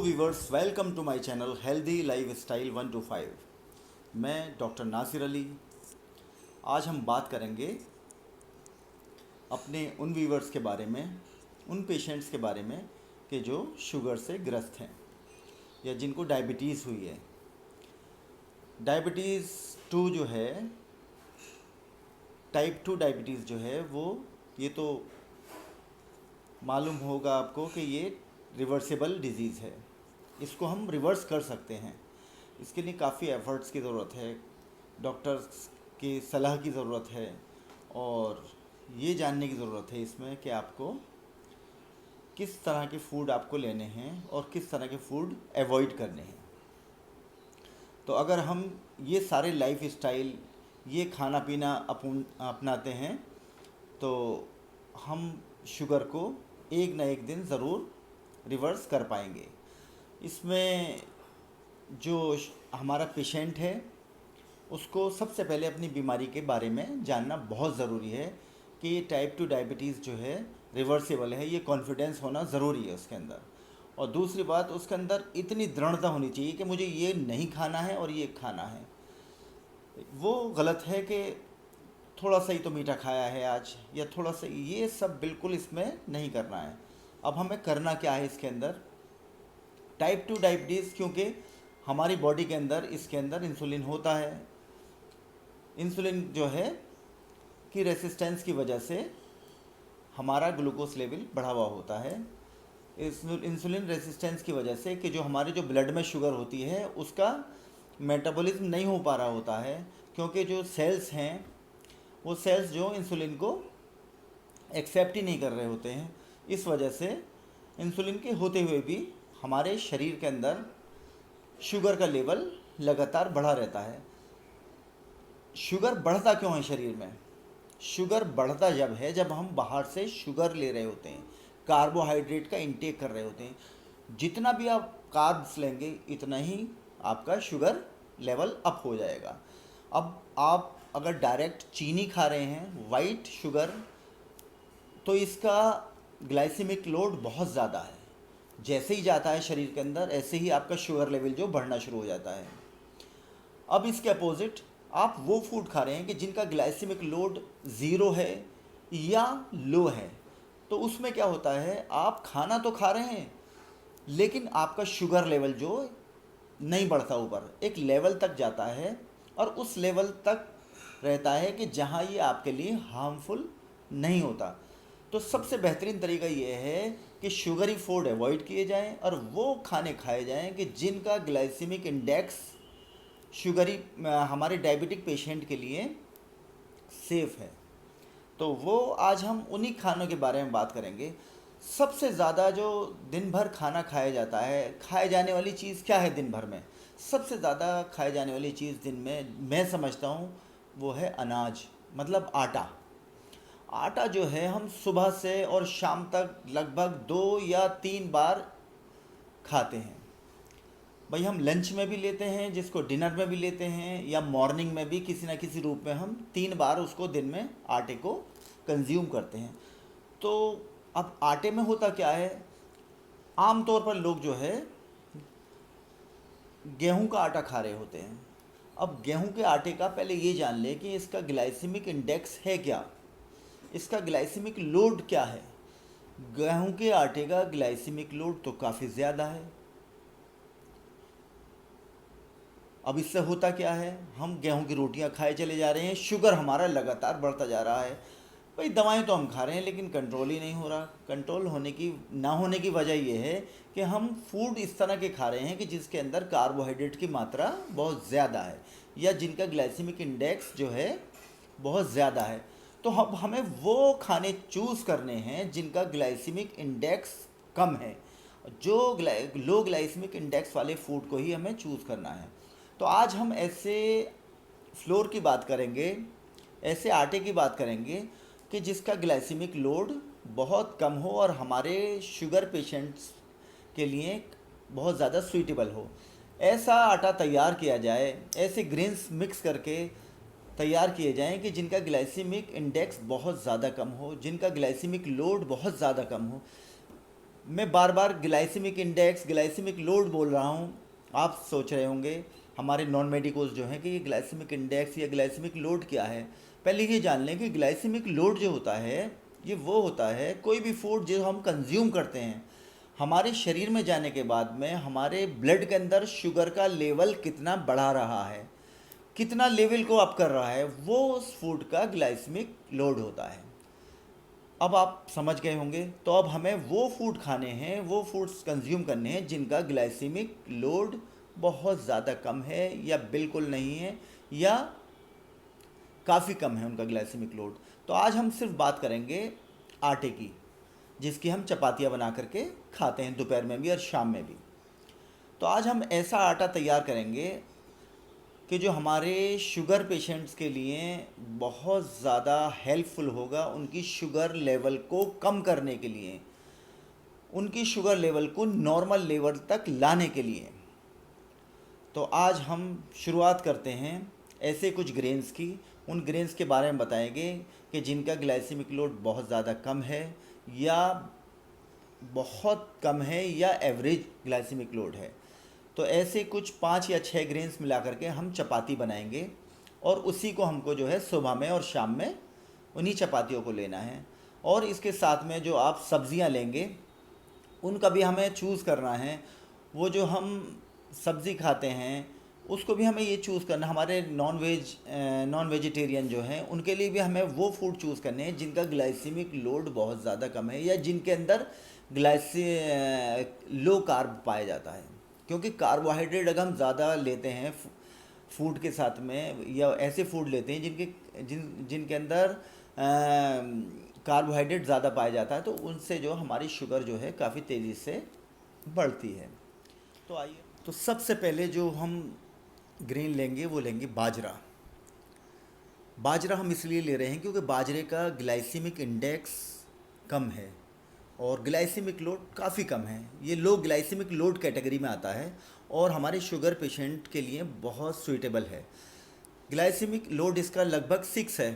Viewers, welcome to my channel healthy lifestyle 125। मैं doctor Nasir Ali. आज हम बात करेंगे अपने उन व्यूवर्स के बारे में, उन पेशेंट्स के बारे में कि जो शुगर से ग्रस्त हैं या जिनको डायबिटीज़ हुई है। डायबिटीज़ 2 जो है, टाइप 2 डायबिटीज़ जो है वो, ये तो मालूम होगा आपको कि ये रिवर्सिबल डिज़ीज़ है। इसको हम रिवर्स कर सकते हैं। इसके लिए काफ़ी एफ़र्ट्स की ज़रूरत है, डॉक्टर्स की सलाह की ज़रूरत है और ये जानने की ज़रूरत है इसमें कि आपको किस तरह के फूड आपको लेने हैं और किस तरह के फूड अवॉइड करने हैं। तो अगर हम ये सारे लाइफ स्टाइल, ये खाना पीना अपनाते हैं तो हम शुगर को एक ना एक दिन ज़रूर रिवर्स कर पाएंगे। इसमें जो हमारा पेशेंट है उसको सबसे पहले अपनी बीमारी के बारे में जानना बहुत ज़रूरी है कि ये टाइप 2 डायबिटीज़ जो है रिवर्सिबल है, ये कॉन्फिडेंस होना ज़रूरी है उसके अंदर। और दूसरी बात, उसके अंदर इतनी दृढ़ता होनी चाहिए कि मुझे ये नहीं खाना है और ये खाना है। वो गलत है कि थोड़ा सा ही तो मीठा खाया है आज, या थोड़ा सा, ये सब बिल्कुल इसमें नहीं करना है। अब हमें करना क्या है इसके अंदर? टाइप 2 डायबिटीज़, क्योंकि हमारी बॉडी के अंदर, इसके अंदर इंसुलिन होता है। इंसुलिन जो है की रेसिस्टेंस की वजह से हमारा ग्लूकोज लेवल बढ़ा हुआ होता है। इस इंसुलिन रेसिस्टेंस की वजह से कि जो हमारे जो ब्लड में शुगर होती है उसका मेटाबॉलिज्म नहीं हो पा रहा होता है, क्योंकि जो सेल्स हैं वो सेल्स जो इंसुलिन को एक्सेप्ट ही नहीं कर रहे होते हैं। इस वजह से इंसुलिन के होते हुए भी हमारे शरीर के अंदर शुगर का लेवल लगातार बढ़ा रहता है। शुगर बढ़ता क्यों है शरीर में? शुगर बढ़ता जब है जब हम बाहर से शुगर ले रहे होते हैं, कार्बोहाइड्रेट का इंटेक कर रहे होते हैं। जितना भी आप कार्ब्स लेंगे इतना ही आपका शुगर लेवल अप हो जाएगा। अब आप अगर डायरेक्ट चीनी खा रहे हैं, वाइट शुगर, तो इसका ग्लाइसेमिक लोड बहुत ज़्यादा है। जैसे ही जाता है शरीर के अंदर ऐसे ही आपका शुगर लेवल जो बढ़ना शुरू हो जाता है। अब इसके अपोजिट आप वो फूड खा रहे हैं कि जिनका ग्लाइसेमिक लोड ज़ीरो है या लो है, तो उसमें क्या होता है, आप खाना तो खा रहे हैं लेकिन आपका शुगर लेवल जो नहीं बढ़ता, ऊपर एक लेवल तक जाता है और उस लेवल तक रहता है कि जहाँ ये आपके लिए हार्मफुल नहीं होता। तो सबसे बेहतरीन तरीका ये है कि शुगरी फूड अवॉइड किए जाएं और वो खाने खाए जाएं कि जिनका ग्लाइसेमिक इंडेक्स शुगरी हमारे डायबिटिक पेशेंट के लिए सेफ़ है। तो वो आज हम उन्हीं खानों के बारे में बात करेंगे। सबसे ज़्यादा जो दिन भर खाना खाया जाता है, खाए जाने वाली चीज़ क्या है दिन भर में? सबसे ज़्यादा खाए जाने वाली चीज़ दिन में मैं समझता हूँ वो है अनाज, मतलब आटा। आटा जो है हम सुबह से और शाम तक लगभग 2 या 3 बार खाते हैं। भाई हम लंच में भी लेते हैं, जिसको डिनर में भी लेते हैं, या मॉर्निंग में भी किसी ना किसी रूप में हम 3 बार उसको दिन में आटे को कंज्यूम करते हैं। तो अब आटे में होता क्या है, आम तौर पर लोग जो है गेहूं का आटा खा रहे होते हैं। अब गेहूं के आटे का पहले ये जान ले कि इसका ग्लाइसेमिक इंडेक्स है क्या, इसका ग्लाइसेमिक लोड क्या है। गेहूं के आटे का ग्लाइसेमिक लोड तो काफ़ी ज़्यादा है। अब इससे होता क्या है, हम गेहूं की रोटियां खाए चले जा रहे हैं, शुगर हमारा लगातार बढ़ता जा रहा है। भाई दवाएं तो हम खा रहे हैं लेकिन कंट्रोल ही नहीं हो रहा। कंट्रोल होने की ना होने की वजह यह है कि हम फूड इस तरह के खा रहे हैं कि जिसके अंदर कार्बोहाइड्रेट की मात्रा बहुत ज़्यादा है या जिनका ग्लाइसेमिक इंडेक्स जो है बहुत ज़्यादा है। तो अब हमें वो खाने चूज़ करने हैं जिनका ग्लाइसेमिक इंडेक्स कम है। जो लो ग्लाइसेमिक इंडेक्स वाले फूड को ही हमें चूज़ करना है। तो आज हम ऐसे फ्लोर की बात करेंगे, ऐसे आटे की बात करेंगे कि जिसका ग्लाइसेमिक लोड बहुत कम हो और हमारे शुगर पेशेंट्स के लिए बहुत ज़्यादा सूटेबल हो। ऐसा आटा तैयार किया जाए, ऐसे ग्रेन्स मिक्स करके तैयार किए जाएं कि जिनका ग्लाइसेमिक इंडेक्स बहुत ज़्यादा कम हो, जिनका ग्लाइसेमिक लोड बहुत ज़्यादा कम हो। मैं बार बार ग्लाइसेमिक इंडेक्स, ग्लाइसेमिक लोड बोल रहा हूँ। आप सोच रहे होंगे हमारे नॉन मेडिकोज जो हैं कि ये ग्लाइसेमिक इंडेक्स या ग्लाइसेमिक लोड क्या है। पहले ये जान लें कि ग्लाइसेमिक लोड जो होता है ये वो होता है कोई भी फूड जो हम कंज्यूम करते हैं, हमारे शरीर में जाने के बाद में हमारे ब्लड के अंदर शुगर का लेवल कितना बढ़ा रहा है, कितना लेवल को अप कर रहा है, वो उस फूड का ग्लाइसेमिक लोड होता है। अब आप समझ गए होंगे। तो अब हमें वो फूड खाने हैं, वो फूड्स कंज्यूम करने हैं जिनका ग्लाइसेमिक लोड बहुत ज़्यादा कम है या बिल्कुल नहीं है या काफ़ी कम है उनका ग्लाइसेमिक लोड। तो आज हम सिर्फ बात करेंगे आटे की, जिसकी हम चपातियाँ बना करके खाते हैं दोपहर में भी और शाम में भी। तो आज हम ऐसा आटा तैयार करेंगे कि जो हमारे शुगर पेशेंट्स के लिए बहुत ज़्यादा हेल्पफुल होगा, उनकी शुगर लेवल को कम करने के लिए, उनकी शुगर लेवल को नॉर्मल लेवल तक लाने के लिए। तो आज हम शुरुआत करते हैं ऐसे कुछ ग्रेन्स की। उन ग्रेन्स के बारे में बताएंगे कि जिनका ग्लाइसेमिक लोड बहुत ज़्यादा कम है या बहुत कम है या एवरेज ग्लाइसेमिक लोड है। तो ऐसे कुछ 5 या 6 ग्रेन्स मिला करके हम चपाती बनाएंगे और उसी को हमको जो है सुबह में और शाम में उन्हीं चपातियों को लेना है। और इसके साथ में जो आप सब्ज़ियां लेंगे उनका भी हमें चूज़ करना है। वो जो हम सब्ज़ी खाते हैं उसको भी हमें ये चूज़ करना, हमारे नॉन वेजिटेरियन जो हैं उनके लिए भी हमें वो फूड चूज़ करने हैं जिनका ग्लाइसेमिक लोड बहुत ज़्यादा कम है या जिनके अंदर लो कार्ब पाया जाता है। क्योंकि कार्बोहाइड्रेट अगर हम ज़्यादा लेते हैं फूड के साथ में या ऐसे फूड लेते हैं जिनके अंदर कार्बोहाइड्रेट ज़्यादा पाया जाता है, तो उनसे जो हमारी शुगर जो है काफ़ी तेज़ी से बढ़ती है। तो आइए, तो सबसे पहले जो हम ग्रेन लेंगे वो लेंगे बाजरा। बाजरा हम इसलिए ले रहे हैं क्योंकि बाजरे का ग्लाइसेमिक इंडेक्स कम है और ग्लाइसेमिक लोड काफ़ी कम है। ये लो ग्लाइसेमिक लोड कैटेगरी में आता है और हमारे शुगर पेशेंट के लिए बहुत सूटेबल है। ग्लाइसेमिक लोड इसका लगभग 6 है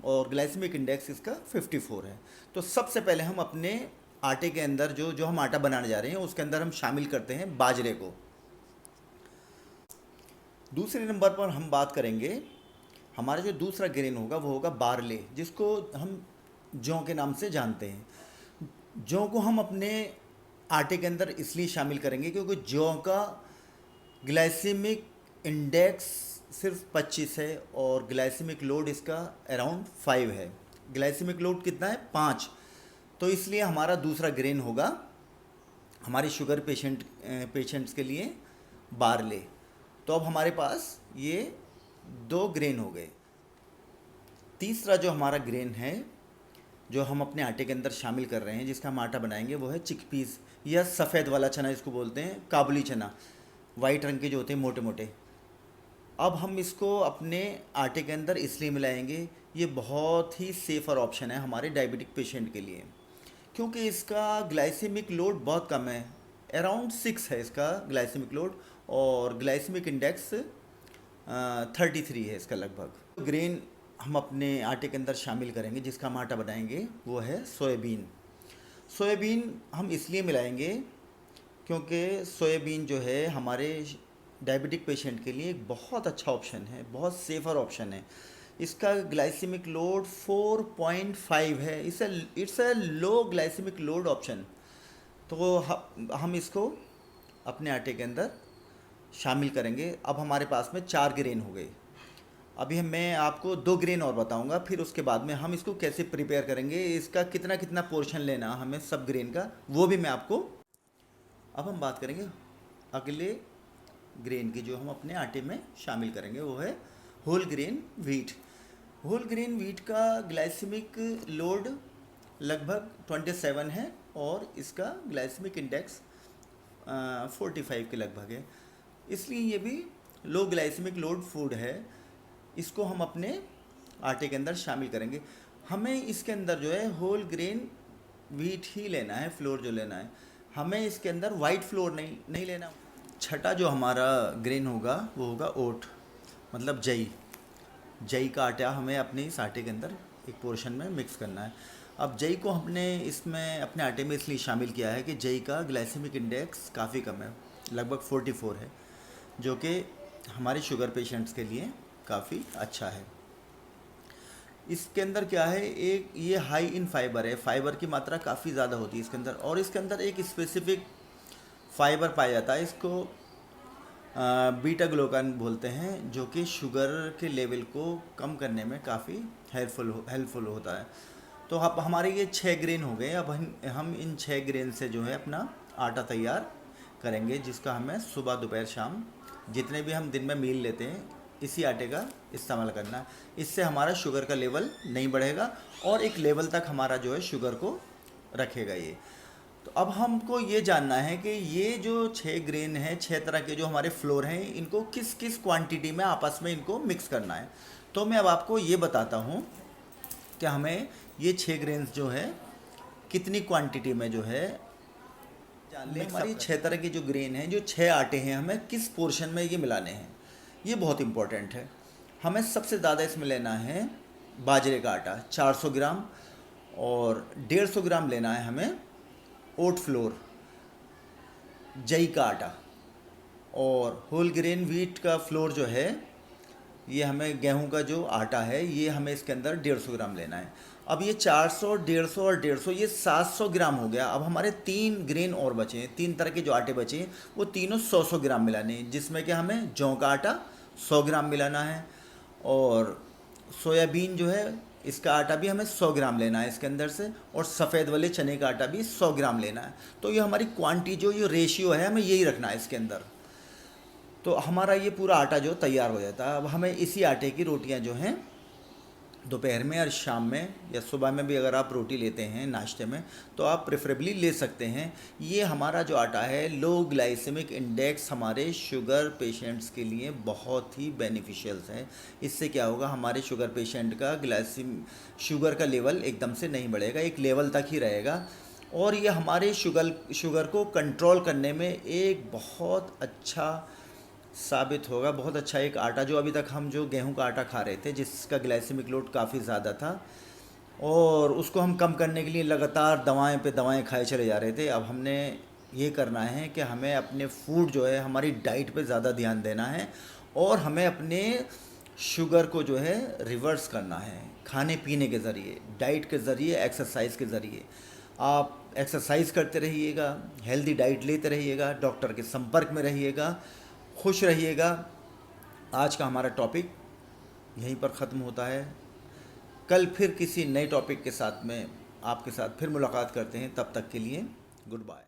और ग्लाइसेमिक इंडेक्स इसका 54 है। तो सबसे पहले हम अपने आटे के अंदर जो हम आटा बनाने जा रहे हैं उसके अंदर हम शामिल करते हैं बाजरे को। दूसरे नंबर पर हम बात करेंगे, हमारा जो दूसरा ग्रेन होगा वो होगा बारले, जिसको हम जौ के नाम से जानते हैं। जौ को हम अपने आटे के अंदर इसलिए शामिल करेंगे क्योंकि जौ का ग्लाइसेमिक इंडेक्स सिर्फ 25 है और ग्लाइसेमिक लोड इसका अराउंड 5 है। ग्लाइसेमिक लोड कितना है? 5। तो इसलिए हमारा दूसरा ग्रेन होगा हमारे शुगर पेशेंट्स के लिए बारले। तो अब हमारे पास ये 2 ग्रेन हो गए। तीसरा जो हमारा ग्रेन है जो हम अपने आटे के अंदर शामिल कर रहे हैं, जिसका हम आटा बनाएंगे, वो है चिकपीस या सफ़ेद वाला चना, इसको बोलते हैं काबुली चना, वाइट रंग के जो होते हैं मोटे मोटे। अब हम इसको अपने आटे के अंदर इसलिए मिलाएंगे, ये बहुत ही सेफ़र ऑप्शन है हमारे डायबिटिक पेशेंट के लिए क्योंकि इसका ग्लाइसेमिक लोड बहुत कम है, अराउंड 6 है इसका ग्लाइसेमिक लोड और ग्लाइसेमिक इंडेक्स 33 है इसका लगभग। ग्रेन हम अपने आटे के अंदर शामिल करेंगे जिसका हम आटा बनाएंगे वो है सोयाबीन। सोयाबीन हम इसलिए मिलाएंगे क्योंकि सोयाबीन जो है हमारे डायबिटिक पेशेंट के लिए एक बहुत अच्छा ऑप्शन है, बहुत सेफ़र ऑप्शन है। इसका ग्लाइसेमिक लोड 4.5 है। It's a low glycemic load option. तो हम इसको अपने आटे के अंदर शामिल करेंगे। अब हमारे पास में 4 ग्रेन हो गए। अभी मैं आपको 2 ग्रेन और बताऊंगा, फिर उसके बाद में हम इसको कैसे प्रिपेयर करेंगे, इसका कितना कितना पोर्शन लेना हमें सब ग्रेन का, वो भी मैं आपको। अब हम बात करेंगे अगले ग्रेन की जो हम अपने आटे में शामिल करेंगे, वो है whole grain wheat. Whole grain wheat का ग्लाइसेमिक लोड लगभग 27 है और इसका ग्लाइसेमिक इंडेक्स 45 के लगभग है, इसलिए ये भी लो ग्लाइसेमिक लोड फूड है। इसको हम अपने आटे के अंदर शामिल करेंगे। हमें इसके अंदर जो है होल ग्रेन वीट ही लेना है, फ्लोर जो लेना है, हमें इसके अंदर वाइट फ्लोर नहीं लेना। छठा जो हमारा ग्रेन होगा वो होगा ओट, मतलब जई का आटा हमें अपने इस आटे के अंदर एक पोर्शन में मिक्स करना है। अब जई को हमने इसमें अपने आटे में इसलिए शामिल किया है कि जई का ग्लाइसेमिक इंडेक्स काफ़ी कम है, लगभग 44 है, जो कि हमारे शुगर पेशेंट्स के लिए काफ़ी अच्छा है। इसके अंदर क्या है, एक ये हाई इन फाइबर है, फाइबर की मात्रा काफ़ी ज़्यादा होती है इसके अंदर, और इसके अंदर एक स्पेसिफिक फाइबर पाया जाता है, इसको बीटा ग्लूकान बोलते हैं, जो कि शुगर के लेवल को कम करने में काफ़ी हेल्पफुल होता है। तो अब हमारे ये 6 ग्रेन हो गए। अब हम इन 6 ग्रेन से जो है अपना आटा तैयार करेंगे, जिसका हमें सुबह दोपहर शाम जितने भी हम दिन में मील लेते हैं इसी आटे का इस्तेमाल करना है। इससे हमारा शुगर का लेवल नहीं बढ़ेगा और एक लेवल तक हमारा जो है शुगर को रखेगा ये। तो अब हमको ये जानना है कि ये जो 6 ग्रेन है, 6 तरह के जो हमारे फ्लोर हैं, इनको किस किस क्वांटिटी में आपस में इनको मिक्स करना है। तो मैं अब आपको ये बताता हूँ कि हमें ये 6 ग्रेन्स जो है कितनी क्वांटिटी में जो है जान लें। हमारी 6 तरह की जो ग्रेन हैं, जो 6 आटे हैं, हमें किस पोर्शन में ये मिलाने हैं, ये बहुत इम्पोर्टेंट है। हमें सबसे ज़्यादा इसमें लेना है बाजरे का आटा 400 ग्राम, और 150 ग्राम लेना है हमें ओट फ्लोर जई का आटा, और होल ग्रेन व्हीट का फ्लोर जो है ये हमें गेहूं का जो आटा है ये हमें इसके अंदर 150 ग्राम लेना है। अब ये 400, 150 और 150 ये 700 ग्राम हो गया। अब हमारे 3 ग्रेन और बचे हैं, 3 तरह के जो आटे बचे हैं वो तीनों 100-100 ग्राम मिलाने हैं, जिसमें कि हमें जौ का आटा 100 ग्राम मिलाना है, और सोयाबीन जो है इसका आटा भी हमें 100 ग्राम लेना है इसके अंदर से, और सफ़ेद वाले चने का आटा भी 100 ग्राम लेना है। तो ये हमारी क्वांटिटी जो ये रेशियो है हमें यही रखना है इसके अंदर। तो हमारा ये पूरा आटा जो तैयार हो जाता है। अब हमें इसी आटे की रोटियां जो हैं दोपहर में और शाम में या सुबह में भी अगर आप रोटी लेते हैं नाश्ते में तो आप प्रेफरेबली ले सकते हैं। ये हमारा जो आटा है लो ग्लाइसेमिक इंडेक्स हमारे शुगर पेशेंट्स के लिए बहुत ही बेनिफिशियल है। इससे क्या होगा, हमारे शुगर पेशेंट का शुगर का लेवल एकदम से नहीं बढ़ेगा, एक लेवल तक ही रहेगा, और ये हमारे शुगर को कंट्रोल करने में एक बहुत अच्छा साबित होगा। बहुत अच्छा एक आटा, जो अभी तक हम जो गेहूं का आटा खा रहे थे जिसका ग्लाइसेमिक लोड काफ़ी ज़्यादा था और उसको हम कम करने के लिए लगातार दवाएं पे दवाएं खाए चले जा रहे थे, अब हमने ये करना है कि हमें अपने फूड जो है, हमारी डाइट पे ज़्यादा ध्यान देना है, और हमें अपने शुगर को जो है रिवर्स करना है खाने पीने के ज़रिए, डाइट के ज़रिए, एक्सरसाइज के ज़रिए। आप एक्सरसाइज करते रहिएगा, हेल्दी डाइट लेते रहिएगा, डॉक्टर के संपर्क में रहिएगा, खुश रहिएगा। आज का हमारा टॉपिक यहीं पर ख़त्म होता है। कल फिर किसी नए टॉपिक के साथ में आपके साथ फिर मुलाकात करते हैं। तब तक के लिए गुड बाय।